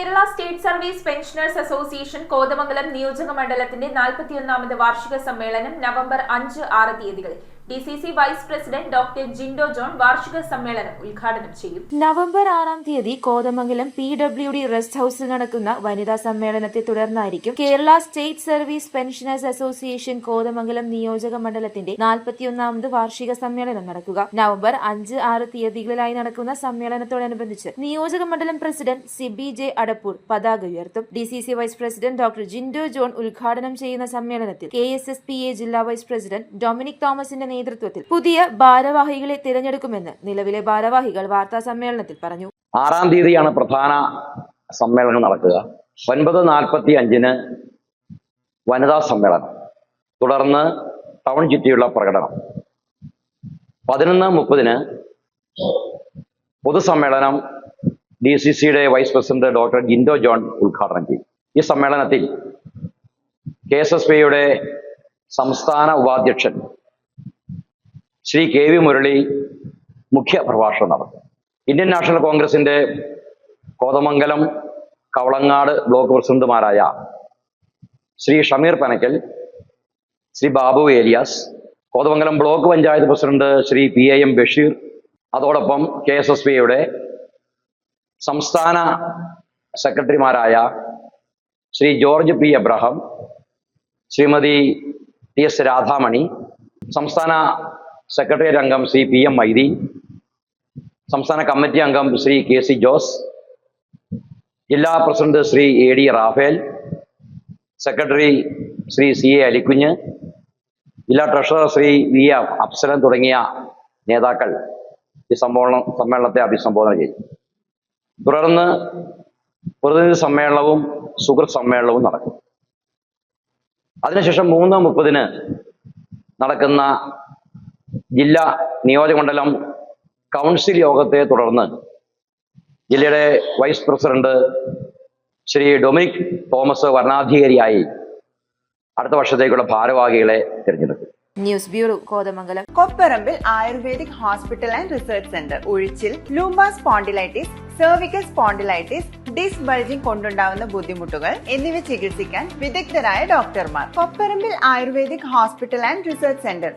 Kerala state service pensioners association Kothamangalam നിയോജക മണ്ഡലത്തിന്റെ 41ാമത് വാർഷിക സമ്മേളനം നവംബർ 5-6 തീയതികളിൽ DCC vice president doctor Jindo John വാർഷിക സമ്മേളനം ഉദ്ഘാടനം ചെയ്യും. നവംബർ 6 തീയതി കോതമംഗലം PWD റെസ്റ്റ് ഹൌസിൽ നടക്കുന്ന വനിതാ സമ്മേളനത്തെ തുടർന്നായിരിക്കും Kerala state service pensioners association Kothamangalam നിയോജക മണ്ഡലത്തിന്റെ 41ാമത് വാർഷിക സമ്മേളനം നടക്കുക. നവംബർ 5-6 തീയതികളിലായി നടക്കുന്ന സമ്മേളനത്തോടനുബന്ധിച്ച് നിയോജക മണ്ഡലം പ്രസിഡന്റ് സിബി ജെ അടപ്പൂർ പതാക ഉയർത്തും. DCC vice president doctor Jindo John ഉദ്ഘാടനം ചെയ്യുന്ന സമ്മേളനത്തിൽ KSSPA ജില്ലാ വൈസ് പ്രസിഡന്റ് ഡൊമിനിക് തോമസിന്റെ നേതൃത്വത്തിൽ പുതിയ ഭാരവാഹികളെ തിരഞ്ഞെടുക്കുമെന്ന് നിലവിലെ ഭാരവാഹികൾ വാർത്താ സമ്മേളനത്തിൽ പറഞ്ഞു. 6 തീയതിയാണ് പ്രധാന സമ്മേളനം നടക്കുക. 9:45-ന് വനിതാ സമ്മേളനം, തുടർന്ന് ടൗൺ ചുറ്റിയുള്ള പ്രകടനം. 11:30-ന് പൊതുസമ്മേളനം DCCയുടെ vice president doctor Jindo John ഉദ്ഘാടനം ചെയ്യും. ഈ സമ്മേളനത്തിൽ KSSPയുടെ സംസ്ഥാന ഉപാധ്യക്ഷൻ ശ്രീ KV മുരളി മുഖ്യ പ്രഭാഷണം നടത്തും. ഇന്ത്യൻ നാഷണൽ കോൺഗ്രസിന്റെ കോതമംഗലം, കവളങ്ങാട് ബ്ലോക്ക് പ്രസിഡന്റുമാരായ Shri Shameer Panakkal, Shri Babu Elias, Kothamangalam block panchayat president Shri PAM Basheer, അതോടൊപ്പം KSSPയുടെ സംസ്ഥാന സെക്രട്ടറിമാരായ Shri George P. Abraham, Shrimati TS Radhamani, സംസ്ഥാന സെക്രട്ടേറിയറ്റ് അംഗം ശ്രീ PM മൈദി, സംസ്ഥാന കമ്മിറ്റി അംഗം ശ്രീ KC ജോസ്, ജില്ലാ president Shri AD Raphael, secretary Shri CA Alikunju, ജില്ലാ ട്രഷറർ ശ്രീ VA അഫ്സലൻ തുടങ്ങിയ നേതാക്കൾ ഈ സമ്മേളനത്തെ അഭിസംബോധന ചെയ്തു. തുടർന്ന് പ്രതിനിധി സമ്മേളനവും സുഹൃത്ത് സമ്മേളനവും നടക്കും. അതിനുശേഷം 3:30-ന് നടക്കുന്ന ജില്ലാ നിയോജകമണ്ഡലം കൗൺസിൽ യോഗത്തെ തുടർന്ന് ജില്ലയുടെ vice president Shri Dominic Thomas വരണാധികാരിയായി അടുത്ത വർഷത്തേക്കുള്ള ഭാരവാഹികളെ തിരഞ്ഞെടുക്കും. News bureau, Kothamangalam. Kopparambil Ayurvedic Hospital and Research Centre. ഉഴിച്ചിൽ, lumbar spondylitis, cervical spondylitis, disc bulging കൊണ്ടുണ്ടാവുന്ന ബുദ്ധിമുട്ടുകൾ എന്നിവ ചികിത്സിക്കാൻ വിദഗ്ധരായ ഡോക്ടർമാർ. Kopparambil Ayurvedic Hospital and Research centre.